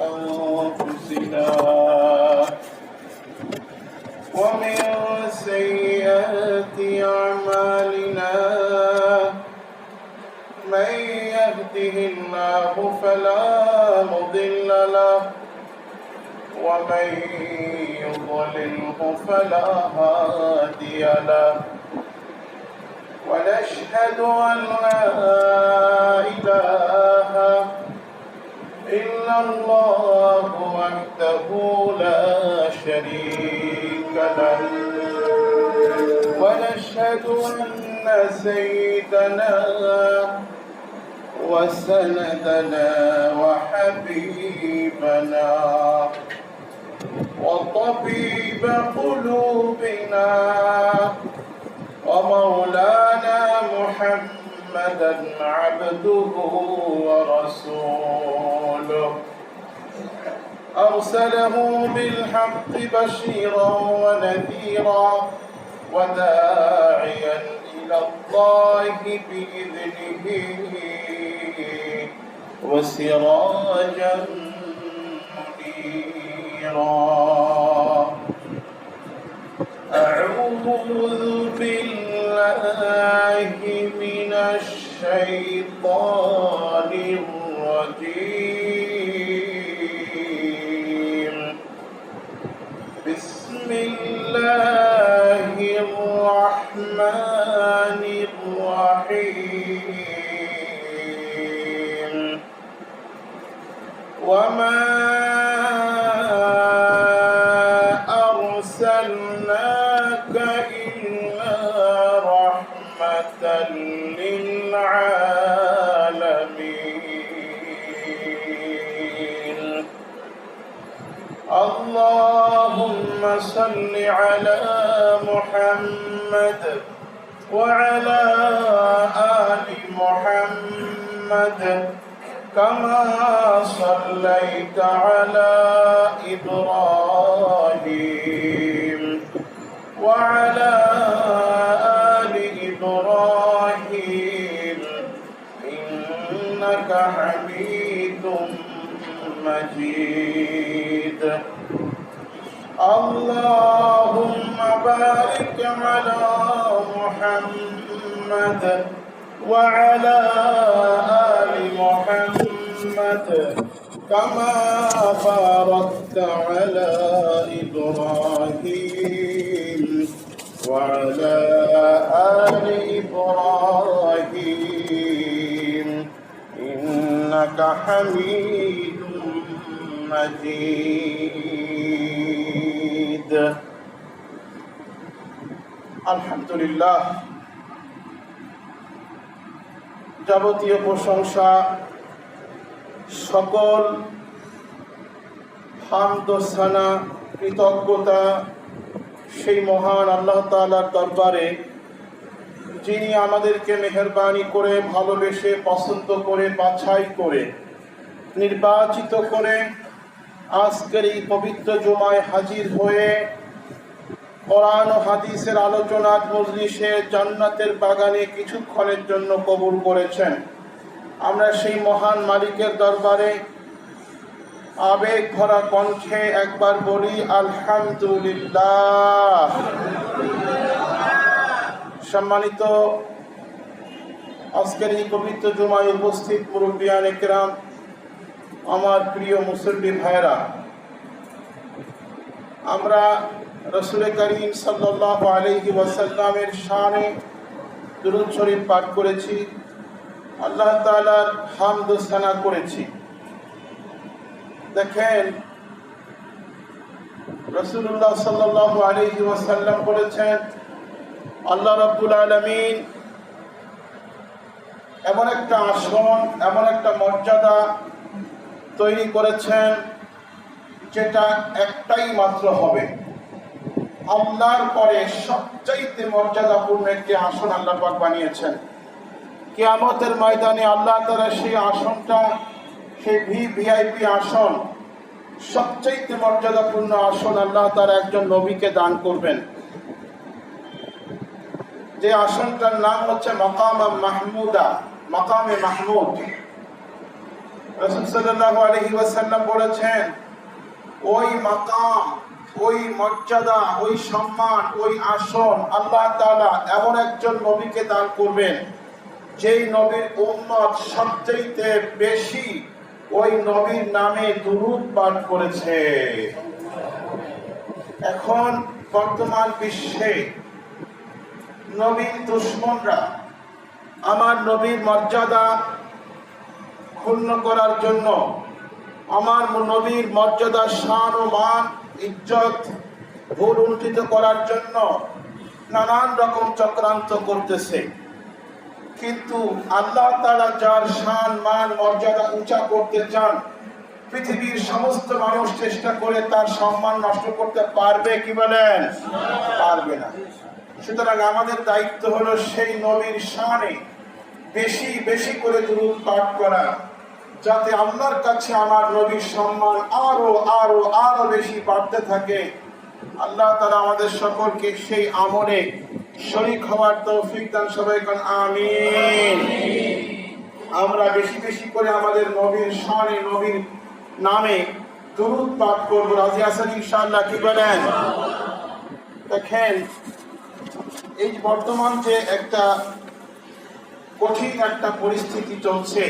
أنفسنا ومن سيئات أعمالنا من يهده الله فلا مضل له ومن يضلله فلا هادي له ونشهد أن لا إله إلا الله وحده لا شريك له ونشهد أن سيدنا وسندنا وحبيبنا وطبيب قلوبنا ومولانا محمدا عبده ورسوله أرسله بالحق بشيرا ونذيرا وداعيا إلى الله بإذنه وسراجا منيرا أعوذ بالله من الشيطان الرجيم بسم الله الرحمن الرحيم وما أرسلناك إلا رحمة للعالمين اللهم صل على محمد وعلى آل محمد كما صليت على إبراهيم وعلى آل إبراهيم إنك حميد مجيد اللهم بارك على محمد وعلى آل محمد كما باركت على إبراهيم وعلى آل إبراهيم إنك حميد مجيد الحمد لله যাবতীয় প্রশংসা সকল হামদ ও সানা কৃতজ্ঞতা সেই মহান আল্লাহ তাআলার দরবারে যিনি আমাদেরকে মেহেরবানি করে ভালোবেসে পছন্দ করে বাছাই করে নির্বাচিত করে আজকের এই পবিত্র জুমায় হাজির হয়ে কোরআন ও হাদিসের আলোচনার মজলিসে জান্নাতের বাগানে কিছুক্ষণের জন্য কবুল করেছেন। আমরা সেই মহান মালিকের দরবারে আবেগ ভরা কণ্ঠে একবার বলি আলহামদুলিল্লাহ। সম্মানিত আজকের এই পবিত্র জুমায় উপস্থিত মুরব্বিয়ানে কেরাম, আমার প্রিয় মুসল্লি ভাইরা, আমরা রসুল করিম সাল্লাল্লাহু আলাইহি ওয়াসাল্লামের শানে দুরূদ শরীফ পাঠ করেছি, আল্লাহ তাআলার হামদ ও সানা করেছি। দেখেন, রাসূলুল্লাহ সাল্লাল্লাহু আলাইহি ওয়াসাল্লাম বলেছেন, আল্লাহ রাব্বুল আলামিন এমন একটা আসন, এমন একটা মর্যাদা তৈরি করেছেন যেটা একটাই মাত্র হবে। আল্লাহর পরে সবচাইতে মর্যাদাপূর্ণ একটি আসন আল্লাহ পাক বানিয়েছেন। কিয়ামতের ময়দানে আল্লাহ তাআলা সেই আসনটা, সেই ভিআইপি আসন, সবচাইতে মর্যাদাপূর্ণ আসন আল্লাহ তাআলা একজন নবীকে দান করবেন। যে আসনটার নাম হচ্ছে মাকামে মাহমুদা, মাকামে মাহমুদ। রাসূল সাল্লাল্লাহু আলাইহি ওয়াসাল্লাম বলেছেন, ওই মাকাম, ওই মর্যাদা, ওই সম্মান, ওই আসন আল্লাহ তাআলা এমন একজন নবীকে দান করবেন যেই নবীর উম্মত সবচেয়ে বেশি ওই নবীর নামে দুরূদ পাঠ করেছে। এখন বর্তমান বিশ্বে নবীর দুশমনরা আমার নবীর মর্যাদা ক্ষুণ্ণ করার জন্য, আমার নবীর মর্যাদা, শান ও মান, ইজ্জত ভুলুণ্ঠিত করার জন্য নানান রকম চক্রান্ত করতেছে। কিন্তু আল্লাহ তাআলা যার শান মান মর্যাদা উঁচা করতে চান, পৃথিবীর সমস্ত মানুষ চেষ্টা করে তার সম্মান নষ্ট করতে পারবে কি বলেন? পারবে না। সুতরাং আমাদের দায়িত্ব হলো সেই নবীর শানে বেশি বেশি করে দুরূদ পাঠ করা, যাতে আল্লাহর কাছে আমার নবীর সম্মান আরো আরো আরো বেশি বাড়তে থাকে। আল্লাহ তাআলা আমাদের সকলকে সেই আমলে শরীক হওয়ার তৌফিক দান। সবাই বলেন আমিন। আমরা বেশি বেশি করে আমাদের নবীর শানে, নবীর নামে দুরূদ পাঠ করব। রাজি আছেন ইনশাআল্লাহ? কি বলেন? দেখেন, এই বর্তমান যে একটা কঠিন একটা পরিস্থিতি চলছে,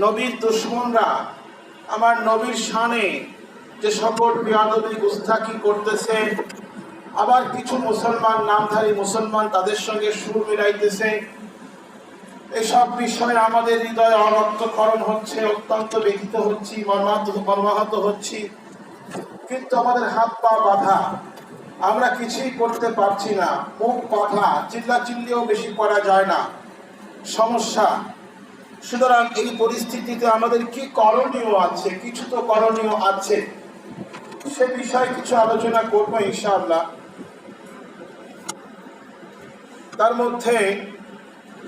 নবীর দুশমনরা আমার নবীর শানে যে সকল বেয়াদবি গুস্তাখি করতেছে, আবার কিছু মুসলমান, নামধারী মুসলমান তাদের সঙ্গে সুর মিলাইতেছে। এসব বিষয়ে আমাদের হৃদয়ে অনর্থকরণ হচ্ছে, অত্যন্ত ব্যথিত হচ্ছি, মর্মাহত হচ্ছি। কিন্তু আমাদের হাত পা বাঁধা, আমরা কিছুই করতে পারছি না, মুখ বাঁধা, চিল্লাচিল্লিও বেশি করা যায় না, সমস্যা। সুতরাং এই পরিস্থিতিতে আমাদের কি করণীয় আছে? কিছু তো করণীয় আছে, সে বিষয়ে কিছু আলোচনা করবো ইনশাআল্লাহ। তার মধ্যে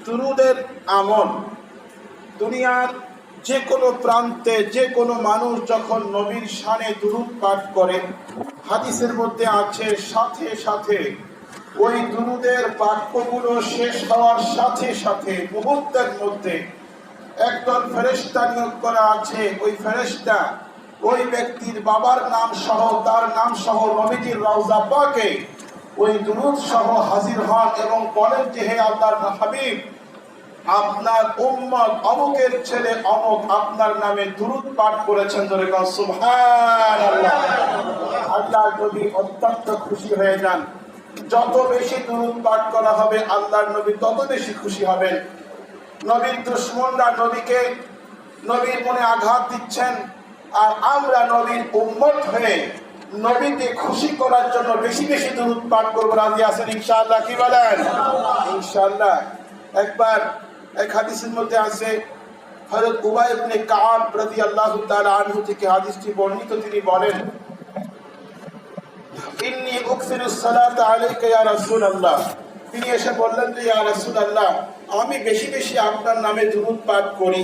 দুরূদের আমল, দুনিয়ার যে কোনো প্রান্তে যে কোনো মানুষ যখন নবীর শানে দুরূদ পাঠ করে, হাদিসের মধ্যে আছে সাথে সাথে ওই দুরূদের বাক্যগুলো শেষ হওয়ার সাথে সাথে মুহূর্তের মধ্যে একদল ফেরেশতা নিয়োগ করা আছে। ওই ফেরেশতা ওই ব্যক্তির বাবার নাম সহ, তার নাম সহ নবীজির রওজা পাকে ওই দুরূদ সহ হাজির হন এবং বলেন যে, হে আল্লাহর হাবিব, আপনার উম্মত অমুকের ছেলে অমুক আপনার নামে দুরূদ পাঠ করেছেন। ধরে কন সুবহানাল্লাহ। আল্লাহর নবী অত্যন্ত খুশি হয়ে যান। যত বেশি দুরূদ পাঠ করা হবে আল্লাহর নবী তত বেশি খুশি হবেন। নবীর দুশমনরা নবীর মনে আঘাত দিচ্ছেন, আর আমরা নবীর উম্মত হয়ে নবীকে খুশি করার জন্য বেশি বেশি দুরূদ পাঠ করবো। রাজি আছেন ইনশাআল্লাহ? কি বলেন? ইনশাআল্লাহ। একবার এক হাদিসের মধ্যে আছে, হযরত উবাই ইবনে কাব রাদিয়াল্লাহু তাআলা আনহু থেকে হাদিসটি বর্ণিত। তিনি বলেন, ইন্নী উকসিরুস সালাতা আলাইকা ইয়া রাসূলুল্লাহ। তিনি এসে বললেন যে, ইয়া রাসূলুল্লাহ, আমি বেশি বেশি আপনার নামে দুরূদ পাঠ করি।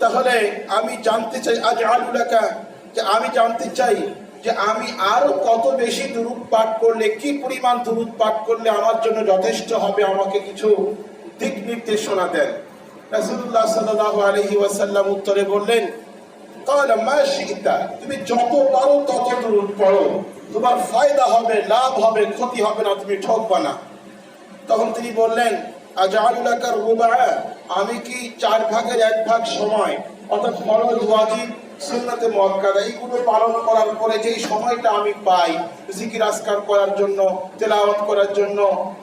তাহলে আমি জানতে চাই, আজআলু লাকা, যে আমি জানতে চাই যে আমি আরো কত বেশি দুরূদ পাঠ করলে, কি পরিমাণ দুরূদ পাঠ করলে আমার জন্য যথেষ্ট হবে, আমাকে কিছু দিক নির্দেশনা দেন। রাসূলুল্লাহ সাল্লাল্লাহু আলাইহি ওয়াসাল্লাম উত্তরে বললেন, ক্বালা মা শি'তা, তুমি যত পারো তত দুরূদ পড়ো, তোমার ফায়দা হবে, লাভ হবে, ক্ষতি হবে না, তুমি ঠকবা না। তখন তিনি বললেন, আজআলু লাকা রুবা, আমি কি 4 ভাগের 1 ভাগ সময়, অর্থাৎ ফরজ, ওয়াজিব, সুন্নাতে মুআক্কাদা এইগুলো পালন করার পরে যেই সময়টা আমি পাই জিকির আজকার করার জন্য, তেলাওয়াত করার জন্য,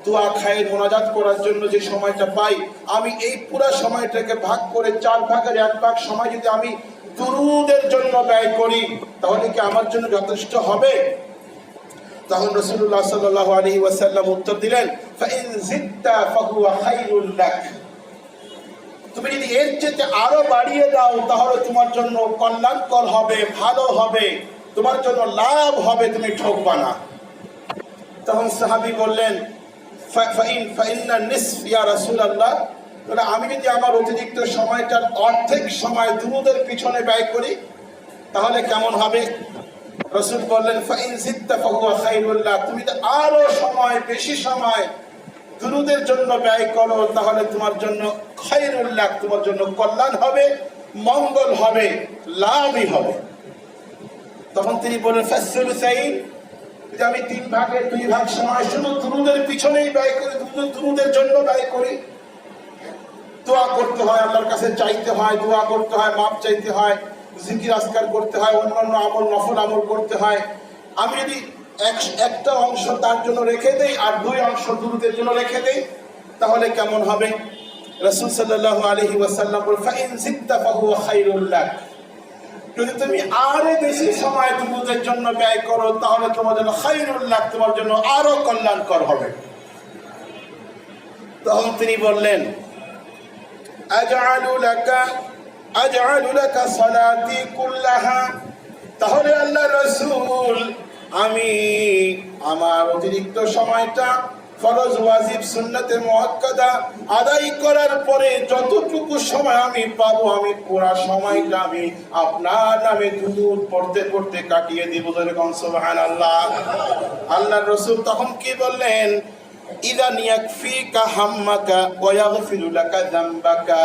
দোয়া খায়ের মোনাজাত করার জন্য যে সময়টা পাই, আমি এই পুরো সময়টাকে ভাগ করে 4 ভাগের 1 ভাগ সময় যদি আমি দুরূদের জন্য ব্যয় করি, তাহলে কি আমার জন্য যথেষ্ট হবে? তখন রাসূলুল্লাহ সাল্লাল্লাহু আলাইহি ওয়াসাল্লাম উত্তর দিলেন, ফাইন জিদতা ফাহুয়া খায়রুল লাক, তুমি যদি এর চেয়ে আরো বাড়িয়ে দাও তাহলে তোমার জন্য কল্যাণকর হবে, ভালো হবে, তোমার জন্য লাভ হবে, তুমি ঠকবা না। তখন সাহাবী বললেন, ফাইন্না নিসফ ইয়া রাসূলুল্লাহ, তাহলে আমি যদি আমার অতিরিক্ত সময়টার অর্ধেক সময় দুরূদের পিছনে ব্যয় করি তাহলে কেমন হবে? রাসূল বললেন, ফাইন জিদতা ফাহুয়া খায়রুল লাক, তুমি তো আরো সময়, বেশি সময় দুরূদের জন্য ব্যয় করো তাহলে তোমার জন্য খায়রুল লাক, তোমার জন্য কল্যাণ হবে, মঙ্গল হবে, লাভই হবে। তখন তিনি বলেন ফাসসুলুসাইন, যে আমি 3 ভাগের 2 ভাগ সময় শুধু দুরূদের পিছনেই ব্যয় করি, দুরূদের জন্য ব্যয় করি। দোয়া করতে হয়, আল্লাহর কাছে চাইতে হয়, দোয়া করতে হয়, মাপ চাইতে হয়, জিকির আজকার করতে হয়, অন্যান্য আমল নফল আমল করতে হয়। আমি যদি একটা অংশ তার জন্য রেখে দেই আর 2 অংশ দুরূদের জন্য রেখে দেই, তাহলে কেমন হবে? রাসূল সাল্লাল্লাহু আলাইহি ওয়াসাল্লাম বলেন ফাইন জিদতা ফাহুয়া খায়রুল লাক, যদি তুমি আরো বেশি সময় দুরূদের জন্য ব্যয় করো তাহলে তোমার জন্য খায়রুল লাক, তোমার জন্য আরো কল্যাণকর হবে। তখন তিনি বললেন আজআলু লাকা সালাতি কুল্লাহা, তাহলে আল্লাহ রাসূল আমি আমার অতিরিক্ত সময়টা ফরজ ওয়াজিব সুন্নতে মুআক্কাদা আদায় করার পরে যতটুকু সময় আমি পাবো, আমি পুরো সময়টা আমি আপনার নামে দুরূদ পড়তে পড়তে কাটিয়ে দিব। সুবহানাল্লাহ। আল্লাহর রাসূল তখন কি বললেন? ইযান ইয়াকফিকা হাম্মাকা ওয়া ইয়াগফিরু লাকা যামবাকা,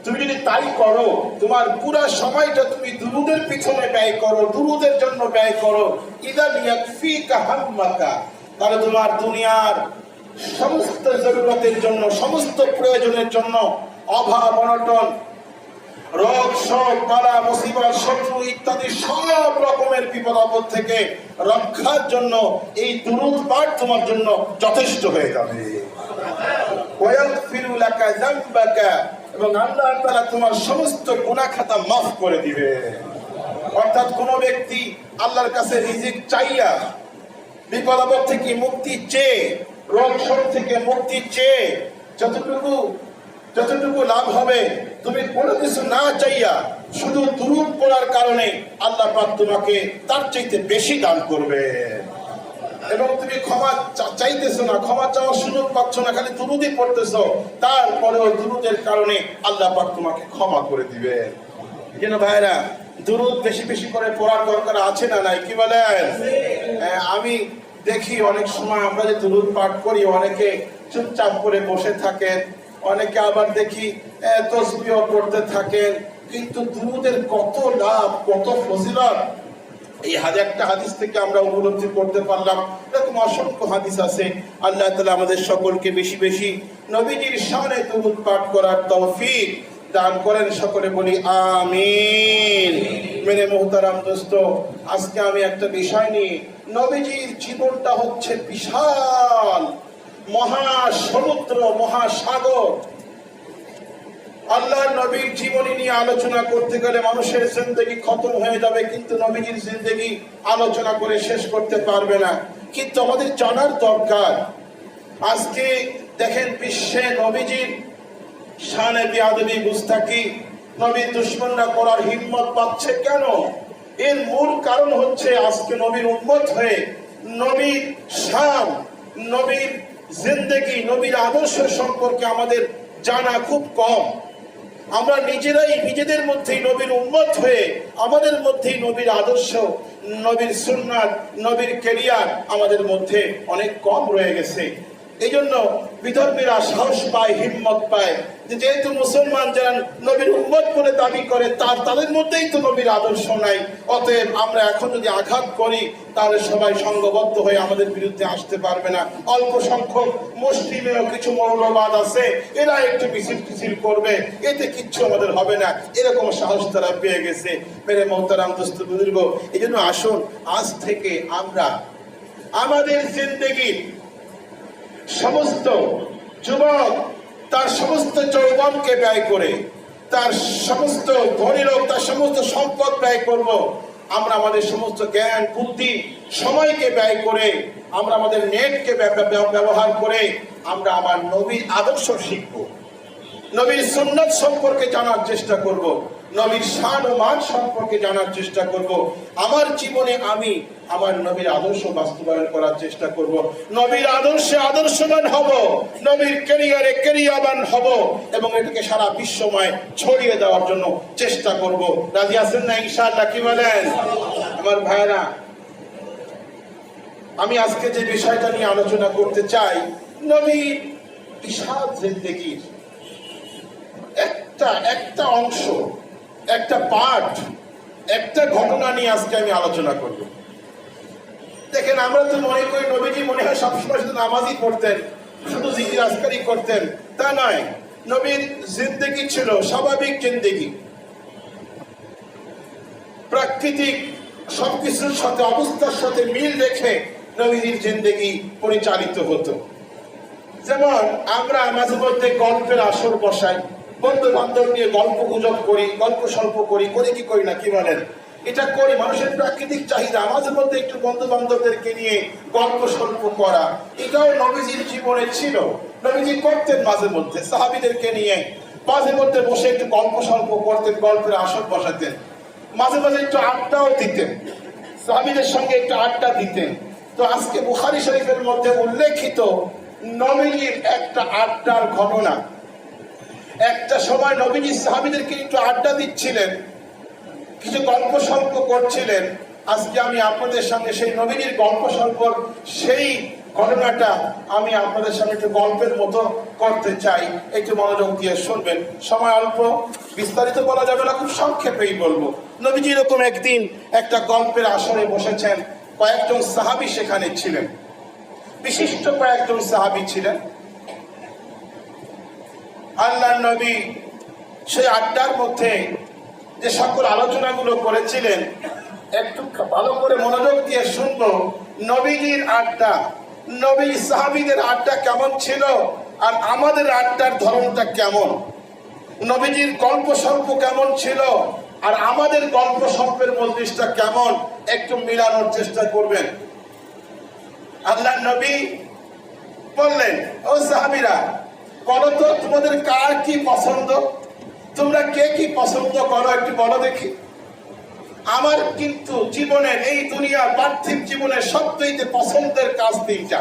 তুমি যদি তাই করো, তোমার পুরো সময়টা তুমি দুরূদের পিছনে ব্যয় করো, দুরূদের জন্য ব্যয় করো, ইযান ইয়াকফিকা হাম্মাকা, তাহলে তোমার দুনিয়ার সমস্ত জরুরতের জন্য, সমস্ত প্রয়োজনের জন্য, অভাব অনটন, রোগ শোক বালা মুসিবত শত্রু ইত্যাদি সব রকমের বিপদ আপদ থেকে রক্ষার জন্য এই দুরূদ পাঠ তোমার জন্য যথেষ্ট হয়ে যাবে। ওয়াগফিরু লাকা যামবাকা, এবং আল্লাহ তাআলা তোমার সমস্ত গুনাহ খাতা মাফ করে দিবে। অর্থাৎ কোন ব্যক্তি আল্লাহর কাছে রিজিক চাইয়া, বিপদ আপদ থেকে মুক্তি চেয়ে, রোগ শোক থেকে মুক্তি চেয়ে যতটুকু লাভ হবে, তুমি কোনো কিছু না চাইয়া শুধু দুরূদ পড়ার কারণে আল্লাহ পাক তোমাকে তার চাইতে বেশি দান করবে। এবং তুমি ক্ষমা চাইতেছো না, ক্ষমা চাওয়ার সুযোগ পাচ্ছ না, খালি দুরূদই পড়তেছো, তারপরেও দুরূদের কারণে আল্লাহ পাক তোমাকে ক্ষমা করে দিবে। যেন ভাইরা দুরূদ বেশি বেশি করে পড়ার দরকার আছে না নাই, কি বলেন? আমি দেখি অনেক সময় আমরা যে দুরূদ পাঠ করি, অনেকে চুপচাপ করে বসে থাকেন, অনেকে আবার দেখি তাসবিহ পড়তে থাকেন, কিন্তু দুরূদের কত লাভ, কত ফজিলত এই একটা হাদিস থেকে আমরা উপলব্ধি করতে পারলাম। এরকম অসংখ্য হাদিস আছে। আল্লাহ তাআলা আমাদের সকলকে বেশি বেশি নবীজির শানে দুরূদ পাঠ করার তৌফিক দান করেন। সকলে বলি আমিন। মেরে মুহতারাম দোস্ত, আজকে আমি একটা বিষয় নিয়ে, নবীজির জীবনটা হচ্ছে বিশাল মহাসমুদ্র, মহাসাগর। আল্লাহর নবীর জীবনী নিয়ে আলোচনা করতে গেলে মানুষের জিন্দেগি খতম হয়ে যাবে, কিন্তু নবীজির জিন্দেগি আলোচনা করে শেষ করতে পারবে না। কিন্তু আমাদের জানার দরকার, আজকে দেখেন বিশ্বে নবীজির শানে বেয়াদবি গুস্তাখি নবীর দুশমনরা করার হিম্মত পাচ্ছে কেন? এর মূল কারণ হচ্ছে আজকে নবীর উম্মত হয়ে নবীর শান, নবীর জিন্দেগি, নবীর আদর্শ সম্পর্কে আমাদের জানা খুব কম। আমরা নিজেরাই নিজেদের মধ্যেই নবীর উম্মত হয়ে আমাদের মধ্যেই নবীর আদর্শ, নবীর সুন্নাত, নবীর ক্যারিয়ার আমাদের মধ্যে অনেক কম রয়ে গেছে। এই জন্য বিধর্মীরা সাহস পায়, হিম্মত পায়, যেহেতু মুসলমান যারা নবীর উম্মত বলে দাবি করে তাদের মধ্যেই তো নবীর আদর্শ নাই। অতএব আমরা এখন যদি আঘাত করি তাহলে সবাই সংঘবদ্ধ হয়ে আমাদের বিরুদ্ধে আসতে পারবে না। অল্প সংখ্যক মুসলিমেও কিছু মৌলবাদ আছে, এরা একটু মিছিল করবে, এতে কিচ্ছু আমাদের হবে না, এরকম সাহস তারা পেয়ে গেছে। মেরে মোহতারাম দোস্ত বুজুর্গ, এই জন্য আসুন আজ থেকে আমরা আমাদের জিন্দেগির সমস্ত যুবক তার সমস্ত যৌবনকে ব্যয় করে, তার সমস্ত ধনী লোক তার সমস্ত সম্পদ ব্যয় করব। আমরা আমাদের সমস্ত জ্ঞান বুদ্ধি সময়কে ব্যয় করে, আমরা আমাদের নেটকে ব্যবহার করে আমরা আমার নবীর আদর্শ শিখব, নবীর সুন্নাত সম্পর্কে জানার চেষ্টা করব, নবীর শান ও মান সম্পর্কে জানার চেষ্টা করব। আমার জীবনে আমি আমার নবীর আদর্শ বাস্তবায়ন করার চেষ্টা করব, নবীর আদর্শে আদর্শবান হব, নবীর ক্যারিয়ারে ক্যারিয়ারবান হব এবং এটাকে সারা বিশ্বময় ছড়িয়ে দেওয়ার জন্য চেষ্টা করব। রাজি আছেন না ইনশাআল্লাহ? কি বলেন আমার ভাইরা? আমি আজকে যে বিষয়টা নিয়ে আলোচনা করতে চাই, নবীর বিশাল জিন্দেগির একটা একটা অংশ, একটা পার্ট, একটা ঘটনা নিয়ে আজকে আমি আলোচনা করব। দেখেন, আমরা তো মনে করি নবীজি মনে হয় সবসময় শুধু নামাজই পড়তেন, শুধু জিকির আজকারই করতেন, তা নয়। নবীর জিন্দেগি ছিল স্বাভাবিক জিন্দেগি, প্রাকৃতিক সবকিছুর সাথে, অবস্থার সাথে মিল রেখে নবীজির জিন্দেগি পরিচালিত হতো। যেমন আমরা মাঝে মধ্যে গল্পের আসর বসাই, বন্ধু বান্ধব নিয়ে গল্প গুজব করি, গল্প স্বল্প করি কি করি না, কি বলেন? এটা করি, মানুষের প্রাকৃতিক চাহিদা। মাঝে মধ্যে একটু বন্ধু বান্ধবদেরকে নিয়ে গল্প স্বল্প করা, এটাও নবীজির জীবনে ছিল। নবীজি করতেন মাঝে মধ্যে সাহাবীদেরকে নিয়ে মাঝে মধ্যে বসে একটু গল্প স্বল্প করতেন, গল্পের আসর বসাতেন, মাঝে মাঝে একটু আড্ডাও দিতেন, সাহাবীদের সঙ্গে একটু আড্ডা দিতেন। তো আজকে বুখারী শরীফের মধ্যে উল্লেখিত নবীজির একটা আড্ডার ঘটনা। একটা সময় নবীজি সাহাবীদেরকে একটু আড্ডা দিচ্ছিলেন, কিছু গল্প স্বল্প করছিলেন। আজকে আমি আপনাদের সঙ্গে সেই নবীজির গল্প স্বল্প সেই ঘটনাটা আমি আপনাদের সামনে একটু গল্পের মতো করতে চাই। একটু মনোযোগ দিয়ে শুনবেন। সময় অল্প, বিস্তারিত বলা যাবে না, খুব সংক্ষেপেই বলবো। নবীজি এরকম একদিন একটা গল্পের আসরে বসেছেন, কয়েকজন সাহাবী সেখানে ছিলেন, বিশিষ্ট কয়েকজন সাহাবী ছিলেন। আল্লাহর নবী সেই আড্ডার মধ্যে যে সকল আলোচনাগুলো করেছিলেন, একটু ভালো করে মনোযোগ দিয়ে শুনবো। নবীজির আড্ডা, নবী সাহাবীদের আড্ডা কেমন ছিল আর আমাদের আড্ডার ধরনটা কেমন, নবীজির গল্প স্বল্প কেমন ছিল আর আমাদের গল্প স্বল্পের মজলিসটা কেমন, একটু মিলানোর চেষ্টা করবেন। আল্লাহর নবী বললেন, ও সাহাবীরা, বলো তো তোমাদের কার কি পছন্দ, তোমরা কে কি পছন্দ করো, একটু বলো দেখি। আমার কিন্তু জীবনের, এই দুনিয়ার পার্থিব জীবনের সবচেয়ে পছন্দের কাজ তিনটা।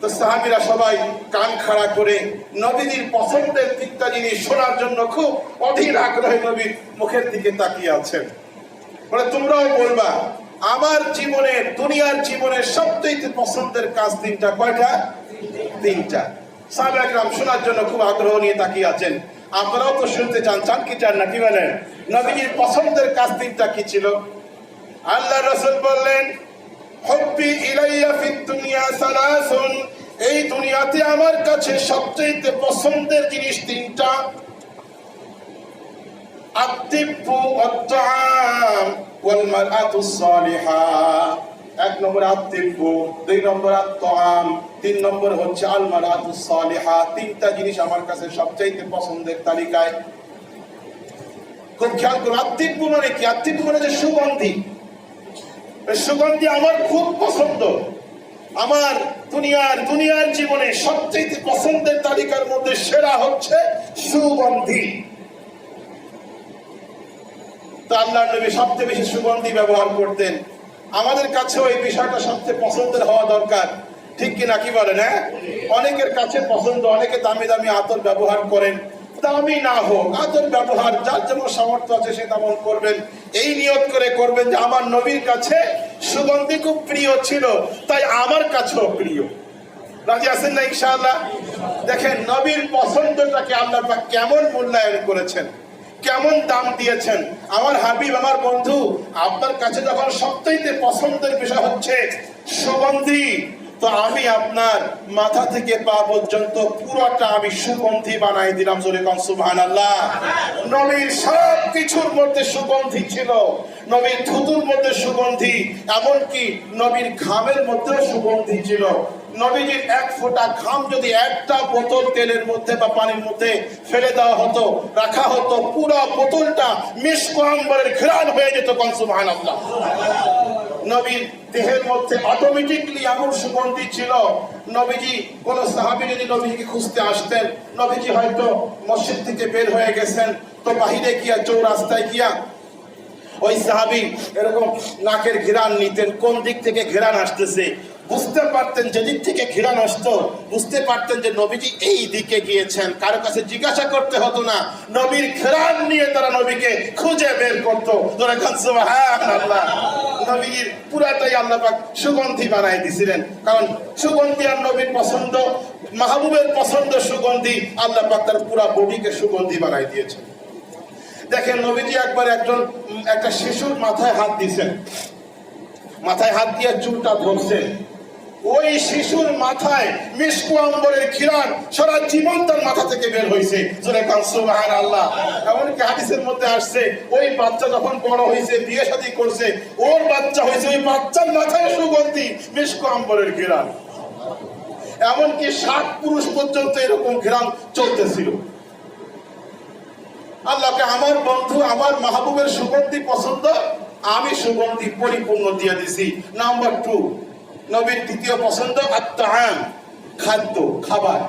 তো সাহাবীরা সবাই কান খাড়া করে নবীজির পছন্দের তিনটা জিনিস শোনার জন্য খুব অধীর আগ্রহে নবীর মুখের দিকে তাকিয়ে আছেন। বলে, তোমরাও বলবা আমার জীবনের, দুনিয়ার জীবনের সবচেয়ে পছন্দের কাজ তিনটা। কয়টা? তিনটা। সাহাবায়ে কেরাম শোনার জন্য খুব আগ্রহ নিয়ে তাকিয়ে আছেন। আপনারাও তো শুনতে চান, চান কি চান না, কি বলেন? নবীজির পছন্দের কাজ তিনটা কি ছিল? আল্লাহ রাসূল বললেন, হুব্বি ইলাইয়া ফিদ দুনিয়া সালাসুন, এই দুনিয়াতে আমার কাছে সবচেয়ে পছন্দের জিনিস তিনটা। আত-তিব্বু ওয়াত-তাআম ওয়াল মারআতুস সালিহা। এক নম্বর আত-তিব্বু, দুই নম্বর আত-তাআম, তিন নম্বর হচ্ছে আল মারআতুস সালিহা। তিনটা জিনিস আমার কাছে সবচেয়ে পছন্দের তালিকায়। খুব খেয়াল করুন, আত-তিব্বু মানে কি? আত-তিব্বু মানে যে সুগন্ধি, সুগন্ধি আমার খুব পছন্দ। আমার দুনিয়ার জীবনে সবচেয়ে পছন্দের তালিকার মধ্যে সেরা হচ্ছে সুগন্ধি। তো আল্লাহর নবী সবচেয়ে বেশি সুগন্ধি ব্যবহার করতেন। আমাদের কাছেও এই বিষয়টা সবচেয়ে পছন্দের হওয়া দরকার, ঠিক কি না, কি বলেন? হ্যাঁ, অনেকের কাছে পছন্দ, অনেকে দামি দামি আতর ব্যবহার করেন। দামি না হোক, আতর ব্যবহার যার যেমন সামর্থ্য আছে সে তেমন করবেন। এই নিয়ত করে করবেন যে আমার নবীর কাছে সুগন্ধি খুব প্রিয় ছিল, তাই আমার কাছেও প্রিয়। রাজি আছেন না ইনশাআল্লাহ? দেখেন নবীর পছন্দটাকে আল্লাহ পাক কেমন মূল্যায়ন করেছেন, কেমন দাম দিয়েছেন। আমার হাবিব, আমার বন্ধু, আপনার কাছে যখন সবচেয়ে পছন্দের বিষয় হচ্ছে সুগন্ধি, তো আমি আপনার মাথা থেকে পা পর্যন্ত পুরোটা আমি সুগন্ধি বানাই দিলাম। জোরে কোন সুবহানাল্লাহ। নবীর সব কিছুর মধ্যে সুগন্ধি ছিল, নবীর থুতুর মধ্যে সুগন্ধি, এমনকি নবীর ঘামের মধ্যেও সুগন্ধি ছিল। নবীজির এক ফোঁটা ঘাম যদি একটা বোতল তেলের মধ্যে বা পানির মধ্যে ফেলে দেওয়া হতো, রাখা হতো, পুরো বোতলটা মিশক আম্বরের ঘ্রাণ হয়ে যেত। কোন সুবহানাল্লাহ। নবীর দেহের মধ্যে অটোমেটিকলি এমন সুগন্ধি ছিল। নবীজি, কোন সাহাবী যদি নবীজিকে খুঁজতে আসতেন, নবীজি হয়তো মসজিদ থেকে বের হয়ে গেছেন, তো বাহিরে গিয়া, চৌরাস্তায় গিয়া ওই সাহাবী এরকম নাকের ঘেরান নিতেন, কোন দিক থেকে ঘেরান আসতেছে। বুঝতে পারতেন যেদিক থেকে ঘৃণা নষ্ট, বুঝতে পারতেন যে নবীজি এই দিকে গিয়েছেন, কারো কাছে জিজ্ঞাসা করতে হতো না, নবীর ঘ্রাণ নিয়ে তারা নবীকে খুঁজে বের করতো। সুবহানাল্লাহ। নবীর পুরাটাই আল্লাহ পাক সুগন্ধি বানাই দিয়েছিলেন, কারণ সুগন্ধি আর নবীর পছন্দ, মাহবুবের পছন্দ সুগন্ধি, আল্লাহ পাক তার পুরা বডিকে সুগন্ধি বানাই দিয়েছেন। দেখেন নবীজি একবার একটা শিশুর মাথায় হাত দিয়েছেন, মাথায় হাত দিয়ে চুলটা ধরছেন, ওই শিশুর মাথায় মিশকু আম্বরের ঘ্রাণ সারা জীবন তার মাথা থেকে বের হয়েছে। জোরে কান সুবহানাল্লাহ। এমনকি হাদিসের মধ্যে আসছে, ওই বাচ্চা যখন বড় হয়েছে, বিয়ে শাদী করছে, ওর বাচ্চা হয়েছে, ওই বাচ্চার মাথায় সুগন্ধি মিশকু আম্বরের ঘ্রাণ। এমনকি 60 পুরুষ পর্যন্ত এরকম ঘ্রাণ চলতেছিল। আল্লাহকে আমার বন্ধু, আমার মাহবুবের সুগন্ধি পছন্দ, আমি সুগন্ধি পরিপূর্ণ দিয়ে দিছি। নাম্বার 2, নবীর দ্বিতীয় পছন্দ আত-তাআম, খাদ্য, খাবার।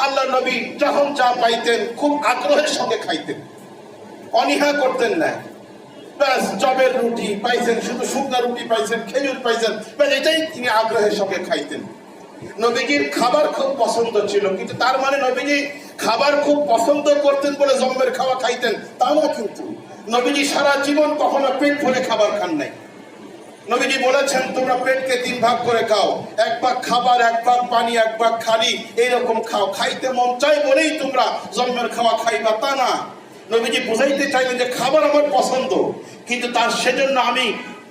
আল্লাহ নবী যখন যা পাইতেন খুব আগ্রহের সঙ্গে খাইতেন, অনীহা করতেন না। ব্যাস জবের রুটি পাইছেন, শুধু শুকনা রুটি পাইছেন, খেজুর পাইছেন, ব্যাস এটাই তিনি আগ্রহের সঙ্গে খাইতেন। নবীজির খাবার খুব পছন্দ ছিল, কিন্তু তার মানে নবীজি খাবার খুব পছন্দ করতেন বলে জম্মের খাওয়া খাইতেন তা না। কিন্তু নবীজি সারা জীবন কখনো পেট ভরে খাবার খান নাই। নবীজি বলেছেন তোমরা পেটকে 3 ভাগ করে খাও, 1 ভাগ খাবার, 1 ভাগ পানি, 1 ভাগ খালি, এইরকম খাও। খাইতে মন চাই বলেই তোমরা জন্মের খাওয়া খাইবা তা না। নবীজি বুঝাইতে চাইলেন যে খাবার আমার পছন্দ, কিন্তু তার সেজন্য আমি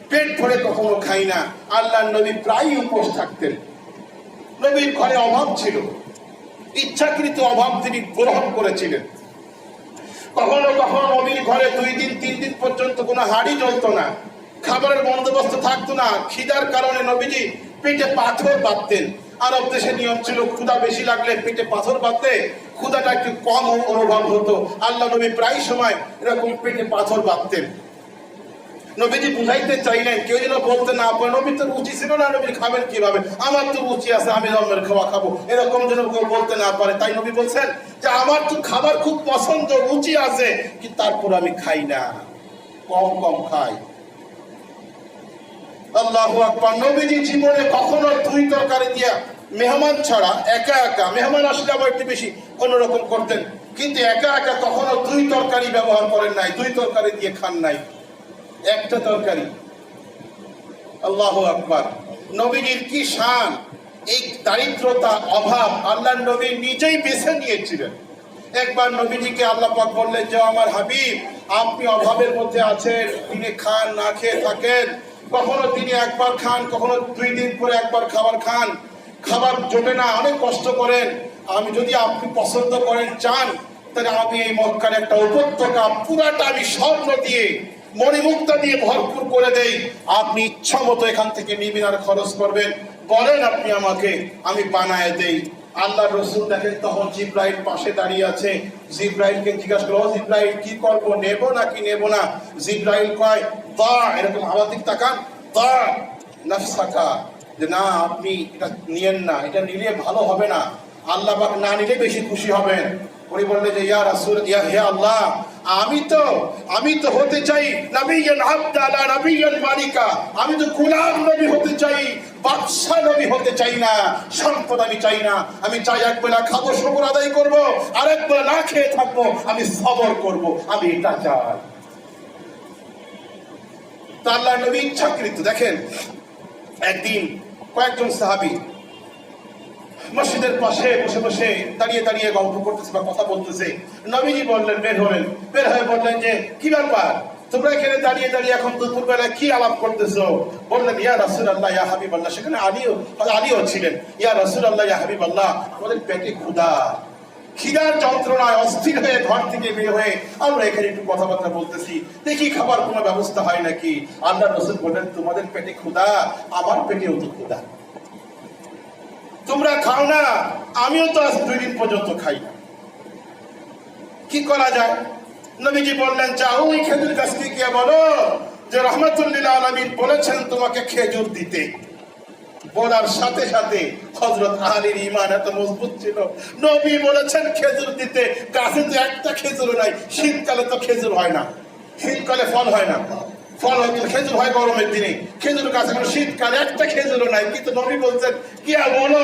পেট ভরে কখনো খাই না। আল্লাহ নবী প্রায়ই উপোস থাকতেন। নবীর ঘরে অভাব ছিল, ইচ্ছাকৃত অভাব তিনি গ্রহণ করেছিলেন। কখনো কখনো নবীর ঘরে 2 দিন 3 দিন পর্যন্ত কোনো হাঁড়ি জ্বলতো না, খাবারের বন্দোবস্ত থাকতো না। খিদার কারণে নবীজি পেটে পাথর বাঁধতেন। আরব দেশে নিয়ম ছিল, ক্ষুধা বেশি লাগলে পেটে পাথর বাঁধতে, ক্ষুধাটা একটু কম অনুভব হতো। আল্লাহ নবী প্রায় সময় এরকম পেটে পাথর বাঁধতেন। নবীজি বুঝাইতে চাইলেন, কেউ যেন বলতে না পারে নবীর তো রুচি ছিল না, নবী খাবেন কিভাবে, আমার তো রুচি আছে, আমি জন্মের খাওয়া খাবো, এরকম যেন কেউ বলতে না পারে। তাই নবী বলছেন যে আমার তো খাবার খুব পছন্দ, রুচি আছে, কিন্তু তারপর আমি খাই না, কম কম খাই। আল্লাহু আকবার। নবীজি জীবনে কখনো 2 তরকারি দিয়া, মেহমান ছাড়া একা একা, মেহমান আসলে আবার একটু বেশি অন্যরকম করতেন, কিন্তু একা একা কখনো 2 তরকারি ব্যবহার করেন নাই, 2 তরকারি দিয়ে খান নাই, একটা তরকারি। আল্লাহু আকবার। নবীজির কি শান! এই দারিদ্রতা, অভাব আল্লাহ নবী নিজেই বেছে নিয়েছিলেন। একবার নবীজিকে আল্লাহ পাক বললেন যে আমার হাবিব, আপনি অভাবের মধ্যে আছেন, তিনি খান, না খেয়ে থাকেন, কখনো তিনি 1 বার খান, কখনো 2 দিন পরে 1 বার খাবার খান, খাবার জোটে না, অনেক কষ্ট করেন। আমি যদি আপনি পছন্দ করেন, চান, তাহলে আমি এই মক্কার একটা উপত্যকা পুরাটা আমি স্বর্ণ দিয়ে, মণিমুক্তা দিয়ে ভরপুর করে দেই, আপনি ইচ্ছা মতো এখান থেকে নিবেন আর খরচ করবেন, বলেন আপনি আমাকে, আমি বানায় দেই। আল্লাহ রসুল দেখেন তখন জিব্রাইল পাশে দাঁড়িয়ে আছে। জিব্রাইলকে জিজ্ঞাসা করো, জিব্রাইল কি করবো, নেব নাকি নেব না? জিব্রাইল কয় দা, এরকম আমার দিক তাকান, দা নাফসাকা, যে না আপনি এটা নিয়েন না, এটা নিলে ভালো হবে না, আল্লাহ পাক না নিলে বেশি খুশি হবেন। উনি বললেন যে ইয়া রাসূল, ইয়া হে আল্লাহ, আমি তো হতে চাই নবিয়ান আবদালা নবিয়ান মালিকা, আমি তো গোলাম নবী হতে চাই, বাদশা নবী হতে চাই না, সম্পদ আমি চাই না। আমি চাই 1 বেলা খাবো, শুকর আদায় করবো, আর 1 বেলা না খেয়ে থাকবো, আমি সবর করবো, আমি এটা চাই। তা আল্লাহ নবী ইচ্ছাকৃত। দেখেন একদিন কয়েকজন সাহাবী মসজিদের পাশে বসে বসে দাঁড়িয়ে দাঁড়িয়ে গল্প করতেছে বা কথা বলতেছে। নবীজি বললেন, বের হয়ে বললেন যে কি ব্যাপার, তোমরা এখানে দাঁড়িয়ে দাঁড়িয়ে এখন দুপুর বেলায় কি আলাপ করতেছো? বললেন ইয়া রাসূলুল্লাহ, ইয়া হাবিবাল্লাহ। সেখানে আলীও ছিলেন। ইয়া রাসূলুল্লাহ, ইয়া হাবিবাল্লাহ, আমাদের পেটে খিদার যন্ত্রণায় অস্থির হয়ে ঘর থেকে বের হয়ে আমরা এখানে একটু কথাবার্তা বলতেছি, দেখি খাবার কোনো ব্যবস্থা হয় নাকি। আল্লাহ রাসূল বললেন, তোমাদের পেটে ক্ষুধা, আমার পেটেও তো ক্ষুধা, তোমরা খাও না, আমিও তো আজ 2 দিন পর্যন্ত খাই না, কি করা যায়? নবীজি বললেন, যাও ওই খেজুর গাছকে গিয়ে বলো যে রাহমাতুল লিল আলামিন বলেছেন তোমাকে খেজুর দিতে। বলার সাথে সাথে হযরত আলীর ঈমান এত মজবুত ছিল, নবী বলেছেন খেজুর দিতে, গাছে তো একটা খেজুর নাই, শীতকালে তো খেজুর হয় না, শীতকালে ফল হয় না, ফল হয়তো খেজুর হয় গরমের দিনে, খেজুর গাছ এখন শীতকালে একটা খেজুরও নাই, কিন্তু নবী বলছেন কি আর বলো,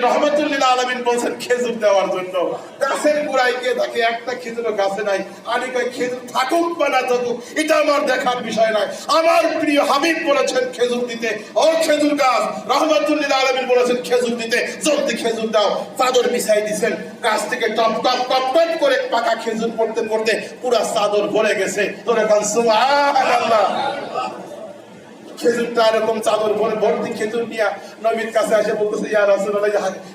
রহমতুল্লাহ আলামিন বলছেন খেজুর দেওয়ার জন্য। গাছের গোড়ায় গিয়ে তাকে একটা খেজুরও গাছে নাই। আলী কয় খেজুর থাকুক বা না থাকুক এটা আমার দেখার বিষয় নয়, আমার প্রিয় হাবিব বলেছেন খেজুর দিতে, ও খেজুর গাছ রহমতুল্লাহ আলামিন বলেছেন খেজুর দিতে, জলদি খেজুর দাও। চাদর বিছাই দিছেন, গাছ থেকে টপ টপ টপ টপ করে পাকা খেজুর পড়তে পড়তে পুরা চাদর ভরে গেছে। তোরে কাল সুবহানাল্লাহ। খেজুরটা এরকম চাদর ভরে ভর্তি খেজুর নিয়ে নবীর কাছে এসে বলতেছে ইয়া রাসূলুল্লাহ,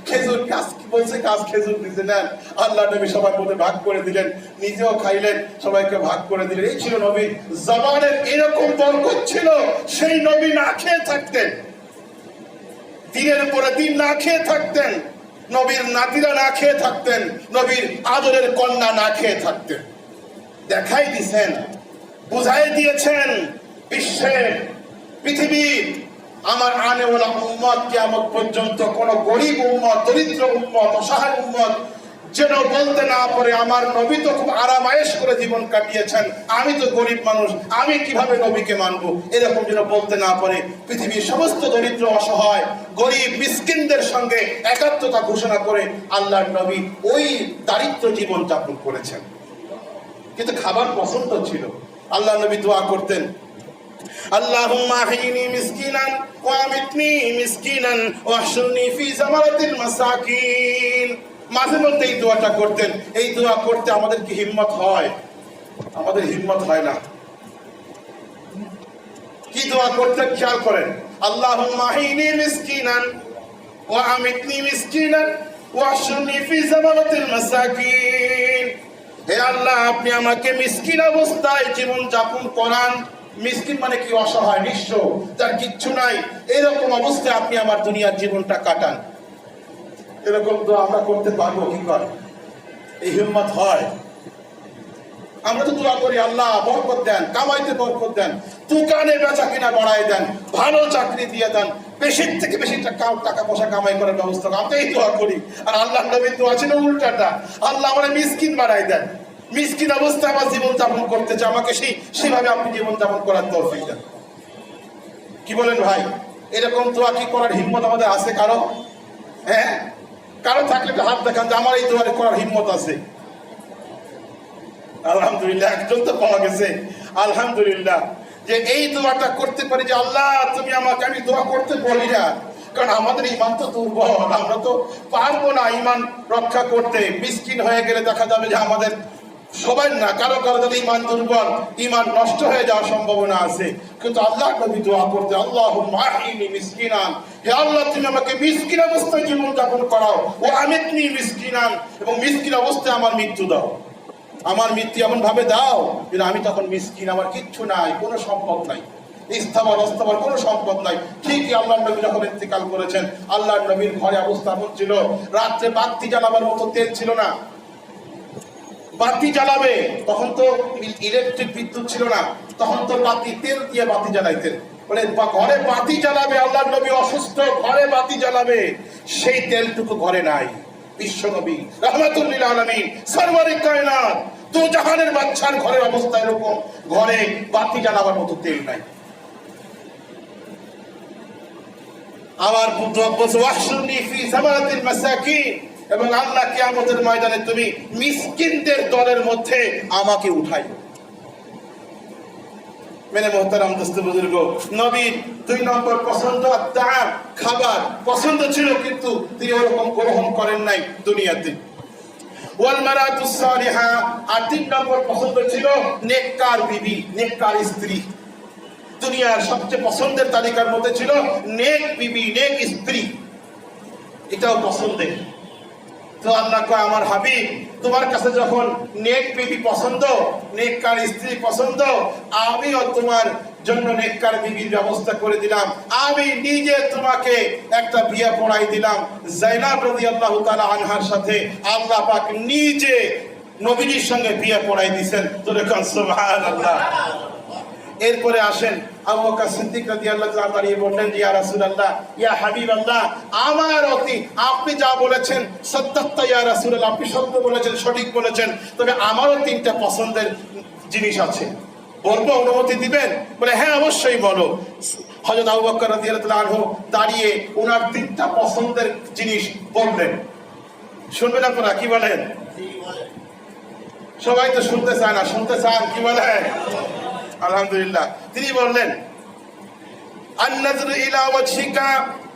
খেজুর গাছ বলছে গাছ খেজুর দিতে নেন। আল্লাহ নবী সবার মধ্যে ভাগ করে দিলেন, নিজেও খাইলেন, সবাইকে ভাগ করে দিলেন। এই ছিল নবীর জবানের এরকম বরকত ছিল। সেই নবী না খেয়ে থাকতেন, দিনের পরে দিন না খেয়ে থাকতেন, নবীর নাতিরা না খেয়ে থাকতেন, নবীর আদরের কন্যা না খেয়ে থাকতেন। দেখাই দিয়েছেন, বুঝাই দিয়েছেন বিশ্বের পৃথিবীর আমার আনেওয়ালা উম্মত কিয়ামত পর্যন্ত কোন গরিব উম্মত, দরিদ্র উম্মত, অসহায় উম্মত যেন বলতে না পারে আমার নবী তো খুব আরামায়েশ করে জীবন কাটিয়েছেন, আমি তো গরিব মানুষ, আমি কিভাবে নবীকে মানবো, এরকম যেন বলতে না পারে। পৃথিবীর সমস্ত দরিদ্র, অসহায়, গরিব, মিসকিনদের সঙ্গে একাত্মতা ঘোষণা করে আল্লাহর নবী ওই দারিদ্র জীবন যাপন করেছেন। কিন্তু খাবার পছন্দ ছিল। আল্লাহ নবী দোয়া করতেন, আল্লাহুম্মা আহইনি মিসকিনান ওয়া আমিতনি মিসকিনান ওয়াহশুরনি ফি যামারাতিল মাসাকিন। মাঝে মধ্যে এই দোয়াটা করতেন। এই দোয়া করতে আমাদের কি হিম্মত হয়? আমাদের হিম্মত হয় না। কি দোয়া করতে খেয়াল করেন, আল্লাহুম্মা আহইনি মিসকিনান ওয়া আমিতনি মিসকিনান ওয়াহশুরনি ফি যামারাতিল মাসাকিন। হে আল্লাহ, আপনি আমাকে মিসকিন অবস্থায় জীবন যাপন করান। মিসকিন মানে কি? অসহায়, নিঃস্ব, যার কিচ্ছু নাই, এরকম অবস্থায় আপনি আমার দুনিয়ার জীবনটা কাটান। এরকম তো আমরা করতে পারবো কি করে? এই হিম্মত হয়? আমরা তো দোয়া করি আল্লাহ বরকত দেন, কামাইতে বরকত দেন, দোকানে বেচা কিনা বাড়ায় দেন, ভালো চাকরি দিয়ে দেন, বেশির থেকে বেশি টাকা পয়সা কামাই করার ব্যবস্থা। আমরা এই দোয়া করি। আর আল্লাহ নবীর দোয়া ছিল উল্টাটা, আল্লাহ আমরা মিসকিন বাড়াই দেন, মিসকিন অবস্থায় আমার জীবন যাপন করতে চাই, আমাকে সেভাবে আপনি জীবন যাপন করার তৌফিক দেন। কি বলেন ভাই? এরকম দোয়া কি করার হিম্মত আমাদের আছে কারো? হ্যাঁ, কারো থাকলে একটা হাত দেখান যে আমার এই দোয়া করার হিম্মত আছে। আলহামদুলিল্লাহ, একজন তো পাওয়া গেছে। আলহামদুলিল্লাহ, যে এই দোয়াটা করতে পারি যে আল্লাহ তুমি আমাকে, আমি দোয়া করতে বলি না, কারণ আমাদের ইমান তো দুর্বল, আমরা তো পারবো না ইমান রক্ষা করতে। মিসকিন হয়ে গেলে দেখা যাবে যে আমাদের সবাই না, কারো কারো যদি ইমান দুর্বল, ইমান নষ্ট হয়ে যাওয়ার সম্ভাবনা আছে। কিন্তু আল্লাহ নবী দোয়া করতে, আল্লাহুম্মা আহইনি মিসকিনান, হে আল্লাহ তুমি আমাকে মিসকিন অবস্থায় জীবন যাপন করাও, ও আমিতনি মিসকিনান, এবং মিসকিন অবস্থায় আমার মৃত্যু দাও। আমার মৃত্যু এমন ভাবে দাও যে আমি তখন মিসকিন, আমার কিচ্ছু নাই, কোনো সম্পদ নাই, ইস্তাবার অস্তাবার কোনো সম্পদ নাই। ঠিকই আল্লাহ নবী যখন ইন্তেকাল করেছেন, আল্লাহ নবীর ঘরে অবস্থা এমন ছিল, রাত্রে বাতি জ্বালাবার মতো তেল ছিল না। বাতি জ্বালাবে, তখন তো ইলেকট্রিক বিদ্যুৎ ছিল না, তখন তো বাতি তেল দিয়ে বাতি জ্বালাইতেন। বলে ঘরে বাতি জ্বালাবে, আল্লাহ নবী অসুস্থ, ঘরে বাতি জ্বালাবে, সেই তেলটুকু ঘরে নাই। বিশ্ব নবী রাহমাতুল্লিল আলামিন সরওয়ারে কায়নাত দু জাহানের বাদশার ঘরের অবস্থা এরকম, ঘরে বাতি জ্বালাবার মতো তেল নাই। আবার ওয়াহশুরনি ফি যামারাতিল মাসাকিন, এবং আল্লাহ কিয়ামতের ময়দানে তুমি মিসকিনদের দলের মধ্যে আমাকে উঠাই। মেনে মোহতারাম দোস্ত বুজুর্গ, নবীর 2 নম্বর পছন্দ আত্তাআম, খাবার পছন্দ ছিল, কিন্তু তিনি ওরকম গ্রহণ করেন নাই দুনিয়াতে। ওয়াল মারাতুস সালিহা, আর 3 নম্বর পছন্দ ছিল নেককার বিবি, নেককার স্ত্রী। দুনিয়ার সবচেয়ে পছন্দের তালিকার মধ্যে ছিল নেক বিবি, নেক স্ত্রী, এটাও পছন্দের। তো আল্লাহ কয় আমার হাবিব, তোমার কাছে যখন নেক বিবি পছন্দ, নেককার স্ত্রী পছন্দ, আমিও তোমার জন্য নেককার বিবির ব্যবস্থা করে দিলাম। আমি নিজে তোমাকে একটা বিয়ে পড়াই দিলাম যায়নাব রাদিয়াল্লাহু তাআলা আনহার সাথে। আল্লাহ পাক নিজে নবীর সঙ্গে বিয়ে পড়াই দিয়েছেন। তোরে কান সুবহানাল্লাহ। এরপরে আসেন আবু বকর সিদ্দিক রাদিয়াল্লাহু তাআলা দাঁড়িয়ে বললেন, ইয়া রাসূলুল্লাহ, ইয়া হাবিবাল্লাহ, আমার অতি আপনি যা বলেছেন সত্যাত্তা, ইয়া রাসূলুল্লাহ, আপনি সত্য বলেছেন, সঠিক বলেছেন, তবে আমারও 3টা পছন্দের জিনিস আছে। বলবো, অনুমতি দিবেন? বলে হ্যাঁ অবশ্যই বলো। হযরত আবু বকর রাদিয়াল্লাহু আনহু দাঁড়িয়ে ওনার 3টা পছন্দের জিনিস বললেন। শুনবেন আপনারা? কি বলেন? সবাই তো শুনতে চায় না, শুনতে চান? কি বলেন? আলহামদুলিল্লাহ। তিনি বললেন আন-নাযরু ইলা ওয়াজহিকা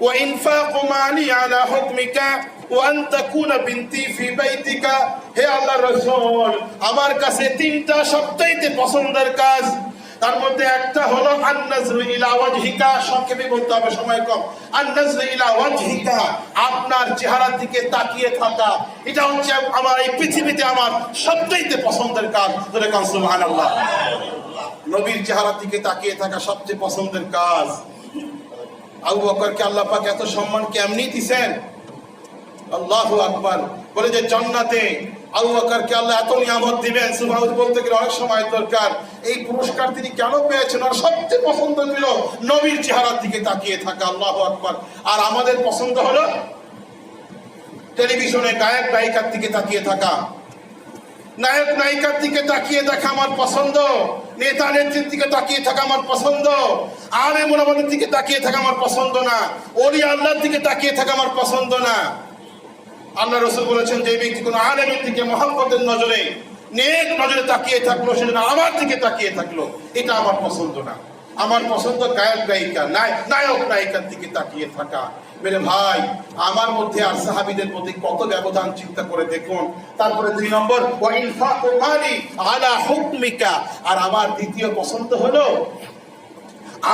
ওয়া ইনফাকু মালি আলা হুকমিকা ওয়া আন তাকুনা বিনতি ফি বাইতিকা। হে আল্লাহর রাসূল, আমার কাছে 3টা সবচেয়ে পছন্দের কাজ, তার মধ্যে একটা হলো আন-নাযরু ইলা ওয়াজহিকা। সংক্ষেপে বলতে হবে, সময় কম। আন-নাযরু ইলা ওয়াজহিকা, আপনার চেহারার দিকে তাকিয়ে থাকা। এটা হচ্ছে আমার এই পৃথিবীতে আমার সবচেয়ে পছন্দের কাজ। ধরে কান সুবহানাল্লাহ। নবীর চেহারার দিকে তাকিয়ে থাকা সবচেয়ে পছন্দের কাজ। আবু বকরকে আল্লাহ পাক এত সম্মান কেমনি দিয়েছেন? আল্লাহু আকবার। বলে যে জান্নাতে আবু বকরকে আল্লাহ এত নিয়ামত দিবেন, সুবহানাল্লাহ বলতে গেলে অনেক সময় দরকার। এই পুরস্কার তিনি কেন পেয়েছেন? আর সবচেয়ে পছন্দ ছিল নবীর চেহারার দিকে তাকিয়ে থাকা। আল্লাহু আকবার। আর আমাদের পছন্দ হলো টেলিভিশনে গায়ক গায়িকার দিকে তাকিয়ে থাকা, নায়ক নায়িকার দিকে তাকিয়ে দেখা আমার পছন্দ, নেতা নেত্রীর দিকে তাকিয়ে থাকা আমার পছন্দ, আলেম ওলামাদের দিকে তাকিয়ে থাকা আমার পছন্দ না, ওলি আল্লাহর দিকে তাকিয়ে থাকা আমার পছন্দ না। আল্লাহ রাসূল বলেছেন যে ব্যক্তি কোনো আলেমের দিকে মহব্বতের নজরে, নেক নজরে তাকিয়ে থাকলো, সেটা আমার দিকে তাকিয়ে থাকলো, এটা আমার পছন্দ না। আমার পছন্দ গায়ক গায়িকা, নায়ক নায়িকার দিকে তাকিয়ে থাকা। মেরে ভাই, আমার মধ্যে আর সাহাবীদের মধ্যে কত ব্যবধান চিন্তা করে দেখুন। তারপরে 2 নম্বর ওয়া ইনফাকু মালি আলা হুকমিকা। আর আমার দ্বিতীয় পছন্দ হলো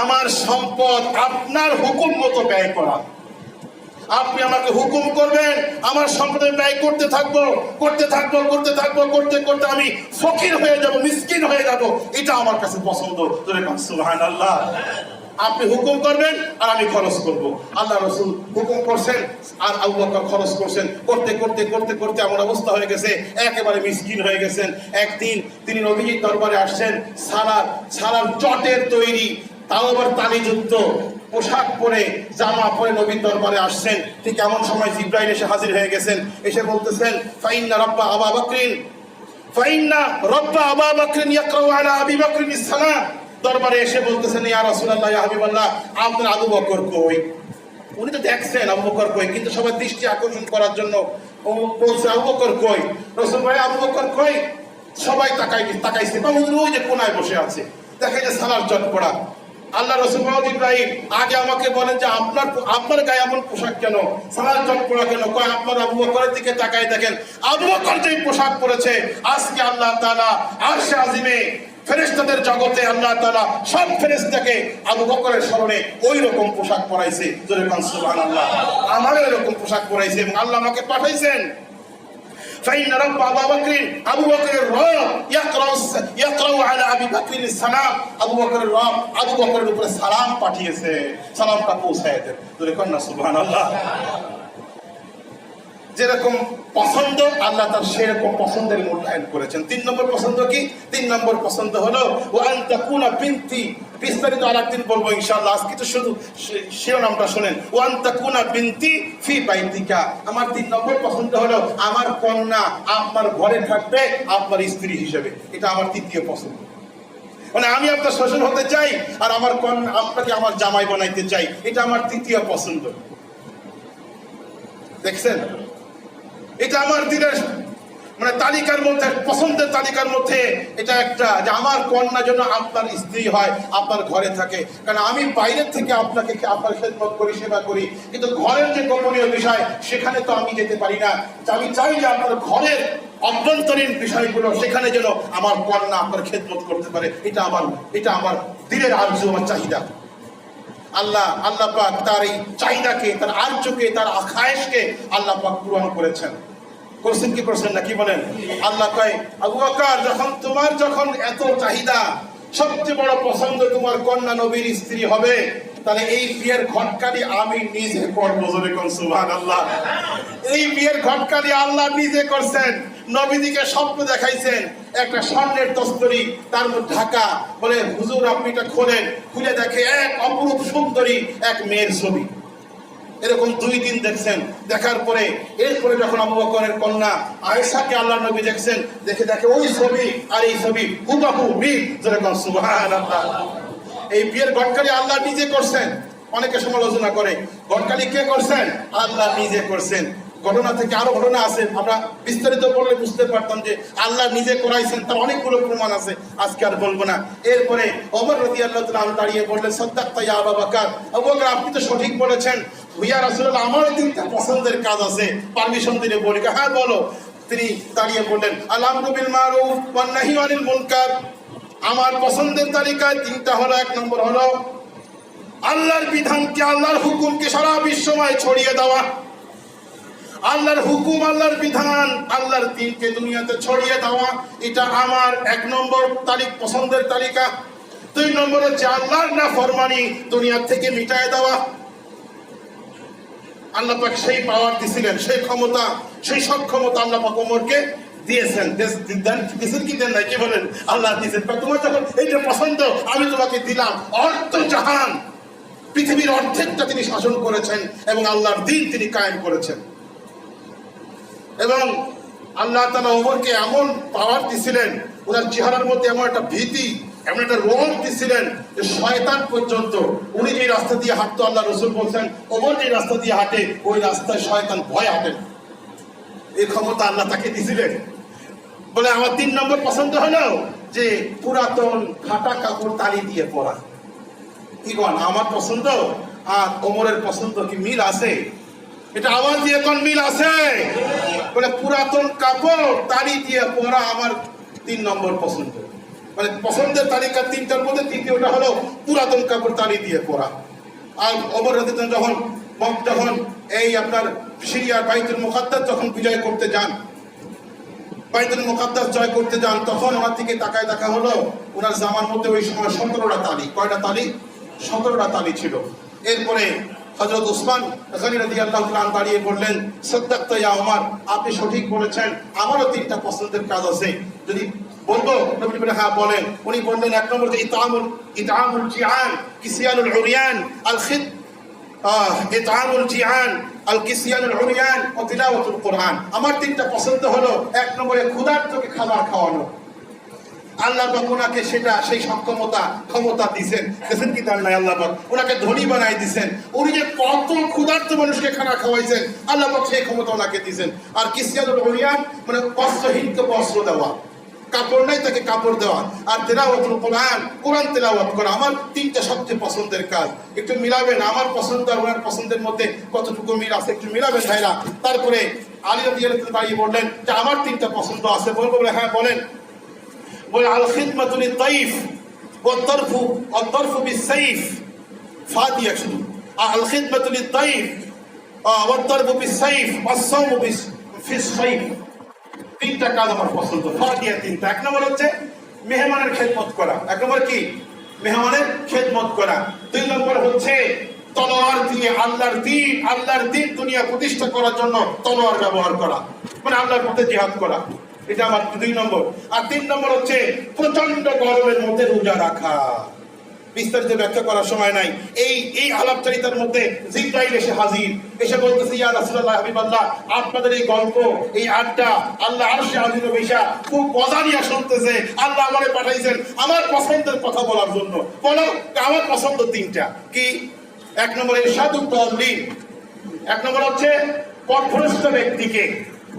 আমার সম্পদ আপনার হুকুম মতো ব্যয় করা। আপনি আমাকে হুকুম করবেন, আমার সম্পদে ব্যয় করতে থাকবো, করতে থাকবো, করতে থাকবো, করতে করতে আমি ফকির হয়ে যাব, মিসকিন হয়ে যাব। এটা আমার কাছে পছন্দ। সুবহানাল্লাহ। আপনি হুকুম করবেন আর আমি খরচ করব। আল্লাহ রাসূল হুকুম করছেন আর আবু বকর খরচ করছেন। করতে করতে করতে করতে এমন অবস্থা হয়ে গেছে, একেবারে মিসকিন হয়ে গেছেন। একদিন তিনি নবীজির দরবারে আসছেন, সালার চটের তৈরি, তাও আবার তালিযুক্ত পোশাক পরে, জামা পরে নবীর দরবারে আসছেন। ঠিক এমন সময় জিবরাইল এসে হাজির হয়ে গেছেন। এসে বলতেছেন ফাইন্না রাব্বা আবু বকরিন ইয়াকরাউ আলা আবি বকরিন সালাম। দরবারে এসে বলতেছেন ইয়া রাসূলুল্লাহ, ইয়া হাবিবাল্লাহ, আপনার আবু বকর কই? উনি তো দেখছেন আবু বকর কই, কিন্তু সবার দৃষ্টি আকর্ষণ করার জন্য বলছে আবু বকর কই? রাসূল ভাই আবু বকর কই? সবাই তাকাইছে, ওই যে কোনায় বসে আছে, দেখে যে সালার চট পড়া। আল্লাহ রাসূল ইব্রাহিম, আগে আমাকে বলেন যে আপনার গায়ে এমন পোশাক কেন, সালার চট পড়া কেন? কয় আপনার আবু বকরের দিকে তাকাই দেখেন, আবু বকর যে পোশাক পরেছে, আজকে আল্লাহ তাআলা আরশে আজিমে ফেরেশতাদের জগতে আল্লাহ তাআলা সব ফেরেশতাকে আবু বকরের স্মরণে ওই রকম পোশাক পরাইছে। জোরে কান সুবহানাল্লাহ। আমারও এরকম পোশাক পরাইছে এবং আল্লাহ আমাকে পাঠাইছেন। فإن رب أبو بكر الرب يقرأ على أبي بكر السلام। আবু বকরের রব আবু বকরের উপরে সালাম পাঠিয়েছে, সালামটা পৌঁছায় দেন। জোরে কান সুবহানাল্লাহ। যেরকম পছন্দ আল্লাহ তার সেরকম পছন্দের মূল্যায়ন করেছেন। 3 নম্বর পছন্দ কি? 3 নম্বর পছন্দ হলো ওয়া আন তাকুনা বিনতি। বিস্তারিত আরেকদিন বলবো ইনশাআল্লাহ, আজকে তো শুধু শিরোনামটা শুনেন। ওয়া আন তাকুনা বিনতি ফি বাইতিকা। আমার 3 নম্বর পছন্দ হলো আমার কন্যা আপনার ঘরে থাকবে আপনার স্ত্রী হিসেবে। এটা আমার 3য় পছন্দ। মানে আমি আপনার শ্বশুর হতে চাই আর আমার কন্যা আপনাকে আমার জামাই বানাইতে চাই, এটা আমার 3য় পছন্দ। দেখছেন, এটা আমার দিনের মানে তালিকার মধ্যে, পছন্দের তালিকার মধ্যে এটা একটা, যে আমার কন্যা যেন আপনার স্ত্রী হয়, আপনার ঘরে থাকে। কারণ আমি বাইরের থেকে আপনাকে আপনার খেদমত করি, সেবা করি, কিন্তু ঘরের যে গোপনীয় বিষয় সেখানে তো আমি যেতে পারি না। আমি চাই যে আপনার ঘরের অভ্যন্তরীণ বিষয়গুলো সেখানে যেন আমার কন্যা আপনার খেদমত করতে পারে। এটা আমার দিনের আরজু, আমার চাহিদা। আল্লাহ পাক তার এই চাহিদাকে, তার আরজুকে, তার খায়েশকে আল্লাহ পাক পূরণ করেছেন। করছেন কি করছেন না? কি বলেন? আল্লাহ কয় আবু বকর, তোমার যখন এত চাহিদা, সবচেয়ে বড় পছন্দ তোমার কন্যা নবীর স্ত্রী হবে, তাহলে এই বিয়ের ঘটকালি আমি নিজে করবো। জোরে কোন সুবহানাল্লাহ। এই বিয়ের ঘটকালি আল্লাহ নিজে করছেন। নবীজিকে স্বপ্ন দেখাইছেন, একটা স্বর্ণের দস্তরি, তার মধ্যে ঢাকা। বলে হুজুর আপনি এটা খোলেন, খুলে দেখে এক অপরূপ সুন্দরী এক মেয়ের ছবি। এরকম 2 দিন দেখছেন। দেখার পরে এরপরে যখন আবু বকরের কন্যা আয়েশাকে আল্লাহ নবী দেখছেন, দেখে ওই ছবি আর এই ছবি হুবহু মিল। যেরকম সুবহানাল্লাহ। এই বিয়ের গটকালি আল্লাহ নিজে করছেন। অনেকে সমালোচনা করে গটকালি কে করছেন? আল্লাহ নিজে করছেন। ঘটনা থেকে আরো ঘটনা আছে, আমরা বিস্তারিত বললে বুঝতে পারতাম যে আল্লাহ নিজে করাইছেন, তার অনেকগুলো প্রমাণ আছে, আজকে আর বলবো না। এরপরে ওমর রাদিয়াল্লাহু তাআলা আনহু দাঁড়িয়ে বললেন, সাদ্দাকতা ইয়া আবু বকর, আবু বকর আপনি তো সঠিক বলেছেন। ইয়া রাসূলুল্লাহ আমার 3টা পছন্দের কাজ আছে, পারমিশন দিলে বলি। হ্যাঁ বলো। তিনি দাঁড়িয়ে বললেন, আল আমরু বিল মারুফ ওয়ান নাহয়ু আনিল মুনকার। আমার পছন্দের তালিকায় 3টা হলো, 1 নম্বর হলো আল্লাহর বিধানকে, আল্লাহর হুকুমকে সারা বিশ্বময় ছড়িয়ে দেওয়া। আল্লাহর হুকুম, আল্লাহর বিধান, আল্লাহর দ্বীনকে দুনিয়াতে ছড়িয়ে দেওয়া, এটা আমার 1 নম্বর পছন্দের তালিকা। 2 নম্বর হচ্ছে আল্লাহর নাফরমানি দুনিয়া থেকে মিটায় দেওয়া। আল্লাহ পাক সেই পাওয়ার দিয়েছিলেন, সেই ক্ষমতা, সেই সক্ষমতা আল্লাহ পাক ওমরকে দিয়েছেন। দিয়েছেন কি দেন নাই? কি বলেন? আল্লাহ দিয়েছেন। তোমার যখন এইটা পছন্দ, আমি তোমাকে দিলাম অর্ধ জাহান, পৃথিবীর অর্ধেকটা তিনি শাসন করেছেন এবং আল্লাহর দ্বীন তিনি কায়েম করেছেন। এবং আল্লাহ তাআলা ওমরকে এমন পাওয়ার দিছিলেন, ওনার চেহারার মধ্যে এমন একটা ভীতি, এমন একটা রোগ দিছিলেন যে শয়তান পর্যন্ত, উনি যে রাস্তা দিয়ে হাঁটতো, আল্লাহ রাসূল বলছেন ওমর যে রাস্তা দিয়ে হাঁটে ওই রাস্তায় শয়তান ভয় হাঁটেন। এই ক্ষমতা আল্লাহ তাকে দিছিলেন। বলে আমার 3 নম্বর পছন্দ হলো যে পুরাতন ফাটা কাপড় তালি দিয়ে পরা। কি বল, আমার পছন্দ আর ওমরের পছন্দ কি মিল আছে? এটা আওয়াজ দিয়ে কোন মিল আছে? বলে পুরাতন কাপড় তালি দিয়ে পরা আমার 3 নম্বর পছন্দ। মানে পছন্দের তালিকা 3টার মধ্যে 3টা হলো পুরাতন কাপড় তালি দিয়ে পরা। আর ওমর রাদিয়াল্লাহু যখন এই আপনার সিরিয়ার বাইতুল মুকাদ্দাস যখন বিজয় করতে যান, বাইতুল মুকাদ্দাস জয় করতে যান, তখন ওনার দিকে তাকায় দেখা হলো ওনার জামার মধ্যে ওই সময় 17টা তালি। কয়টা তালি? 17টা তালি ছিল। এরপরে হযরত উসমান গনি রাদিয়াল্লাহু তাআলা দাঁড়িয়ে বললেন, সাদ্দাকতা ইয়া ওমর, আপনি সঠিক বলেছেন, আমারও 3টা পছন্দের কাজ আছে, যদি বলবো? নবী বলে হ্যাঁ বলেন। উনি বললেন 1 নম্বর যে ইতআমুল জিআন কিসিয়ানুল উরিয়ান আল খিদ ইতআমুল জিআন আল কিসিয়ানুল উরিয়ান ও তিলাওয়াতুল কোরআন। আমার 3টা পছন্দ হলো 1 নম্বরে ক্ষুধার্তকে খাবার খাওয়ানো। আল্লাহ পাক ওনাকে সেই ক্ষমতা দিয়েছেন কি তার নাই? আল্লাহ পাক ওনাকে ধনী বানাই দিয়েছেন। উনি যে কত ক্ষুধার্ত মানুষকে খানা খাওয়াইছেন, আল্লাহ পাক সেই ক্ষমতা ওনাকে দিয়েছেন। আর কিসিয়ানুল উরিয়ান মানে বস্ত্রহীনকে বস্ত্র দেওয়া, কাপড় নাই তাকে কাপড় দেওয়া। আর তিলাওয়াতুল কোরআন, কোরআন তেলাওয়াত করা। আমার 3টা সবচেয়ে পছন্দের কাজ। একটু মিলাবেন আমার পছন্দ আর ওনার পছন্দের মধ্যে কতটুকু মিল আছে, একটু মিলাবেন ভাইরা। তারপরে আলী রাদিয়াল্লাহু তাআলা দাঁড়িয়ে বললেন যে আমার 3টা পছন্দ আছে। বলবো? বলে হ্যাঁ বলেন। বলে আল খিদমাতু লিত-তাইফ ওয়াত-তারফু বিস-সাইফ। ফাদিয়া শুধু আল খিদমাতু লিত-তাইফ ওয়াত-তারফু বিস-সাইফ ওয়াস-সাওমু ফিস-সাইফ। 3টা কাজ আমার পছন্দ। ফাদিয়া 3টা। 1 নম্বর হচ্ছে মেহমানের খেদমত করা। 1 নম্বর কি? মেহমানের খেদমত করা। 2 নম্বর হচ্ছে তলোয়ার দিয়ে আল্লাহর দ্বীন দুনিয়া প্রতিষ্ঠা করার জন্য তলোয়ার ব্যবহার করা, মানে আল্লাহর পথে জিহাদ করা। এটা আমার 2 নম্বর। আর 3 নম্বর হচ্ছে প্রচন্ড গরমের মধ্যে রোজা রাখা। বিস্তারিত ব্যাখ্যা করার সময় নাই। এই আলাপচারিতার মধ্যে জিবরাইল এসে হাজির, এসে বলতেছে, ইয়া রাসূলুল্লাহ, হাবিবাল্লাহ, আপনাদের এই গল্প, এই আড্ডা আল্লাহ আরশে আজিমে বৈশা খুব মজা নিয়ে শুনতেছে। আল্লাহ আমারে পাঠাইছেন আমার পছন্দের কথা বলার জন্য। বলো আমার পছন্দ 3টা কি? 1 নম্বর ইরশাদুত তাওয়াল্লিন। 1 নম্বর হচ্ছে পথভ্রষ্ট ব্যক্তিকে,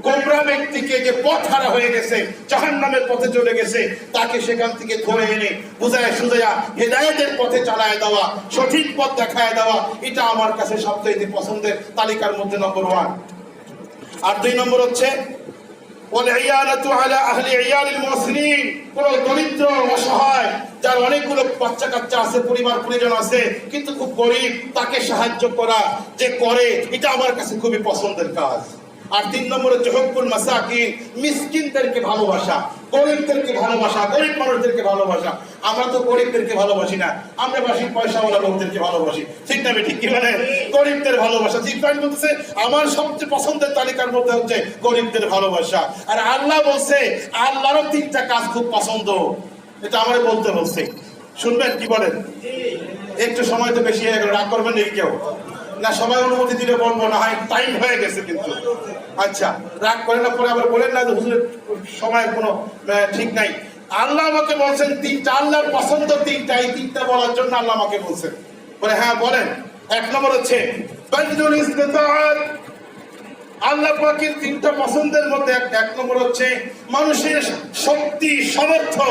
গোমরা ব্যক্তিকে, যে পথ হারা হয়ে গেছে, জাহান্নামের পথে চলে গেছে, তাকে সেখান থেকে ধরে এনে বুঝায় সুজায়া হেদায়েতের পথে চালায় দেওয়া, সঠিক পথ দেখায় দেওয়া। এটা আমার কাছে সবচেয়ে পছন্দের তালিকার মধ্যে নম্বর 1। আর 2 নম্বর হচ্ছে ওয়াল ইয়ানাতু আলা আহলি ইয়ালিল মুসলিমিন। কোন দরিদ্র অসহায় যার অনেকগুলো বাচ্চা কাচ্চা আছে, পরিবার পরিজন আছে, কিন্তু খুব গরিব, তাকে সাহায্য করা যে করে, এটা আমার কাছে খুবই পছন্দের কাজ। আর 3 নম্বর হচ্ছে হুব্বুল মাসাকিন, মিসকিনদেরকে ভালোবাসা, গরিবদেরকে ভালোবাসা, গরিব মানুষদেরকে ভালোবাসা। আমরা তো গরিবদেরকে ভালোবাসি না, আমরা বাসি পয়সাওয়ালা লোকদেরকে ভালোবাসি। ঠিক না? ঠিক কি? মানে গরিবদের ভালোবাসা। জিব্রাইল বলতেছে আমার সবচেয়ে পছন্দের তালিকার মধ্যে হচ্ছে গরিবদের ভালোবাসা। আর আল্লাহ বলছে আল্লাহরও 3টা কাজ খুব পছন্দ। এটা আমারে বলতে বলছে। শুনবেন? কি বলেন? একটু সময় তো বেশি হয়ে গেল, রাগ করবেন নাকি কেউ? না সবাই অনুমতি দিলে বলবো না, হয় টাইম হয়ে গেছে কিন্তু। আচ্ছা, রাগ করেন না, পরে আবার বলেন না যে হুজুরের সময়ের কোনো ঠিক নাই। আল্লাহ আমাকে বলছেন তিনটা, আল্লাহর পছন্দ তিনটা, এই তিনটা বলার জন্য আল্লাহ আমাকে বলছেন। বলে হ্যাঁ বলেন। এক নম্বর হচ্ছে বাদলুল ইস্তিতাআত। আল্লাহ পাকের তিনটা পছন্দের মধ্যে এক নম্বর হচ্ছে মানুষের শক্তি সামর্থ্য,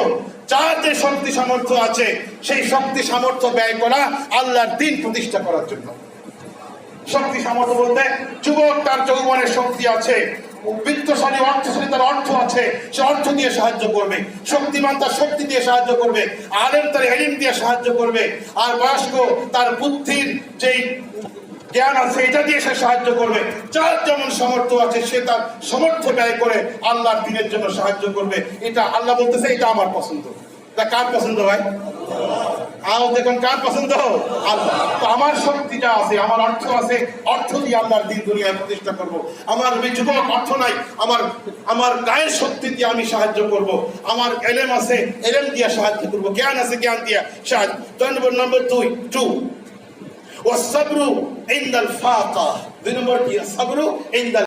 যার যে শক্তি সামর্থ্য আছে সেই শক্তি সামর্থ্য ব্যয় করা আল্লাহর দ্বীন প্রতিষ্ঠা করার জন্য। শক্তি সামর্থ্য বলতে যুবক তার যৌবনের শক্তি আছে, বিত্তশালী অর্থশালী তার অর্থ আছে, সে অর্থ দিয়ে সাহায্য করবে, শক্তিমান তার শক্তি দিয়ে সাহায্য করবে, আলেম তার ইলম দিয়ে সাহায্য করবে, আর বয়স্ক তার বুদ্ধির যেই জ্ঞান আছে এটা দিয়ে সে সাহায্য করবে। যার যেমন সামর্থ্য আছে সে তার সামর্থ্য ব্যয় করে আল্লাহর দ্বীনের জন্য সাহায্য করবে। এটা আল্লাহ বলতেছে এটা আমার পছন্দ। তা কার পছন্দ ভাই? দেখুন কার পছন্দ? আল্লাহ। তো আমার শক্তি যা আছে, আমার অর্থ আছে, অর্থ দিয়ে আল্লাহর দ্বীন দুনিয়ায় প্রতিষ্ঠা করব। আমার যুবক অর্থ নাই, আমার গায়ের শক্তি দিয়ে আমি সাহায্য করব। আমার এলেম আছে, এলেম দিয়ে সাহায্য করব। জ্ঞান আছে, জ্ঞান দিয়ে সাহায্য। নম্বর 2 ওয়াসসাবরু ইনদাল ফাকা। 2 নম্বর কি? সাবরু ইনদাল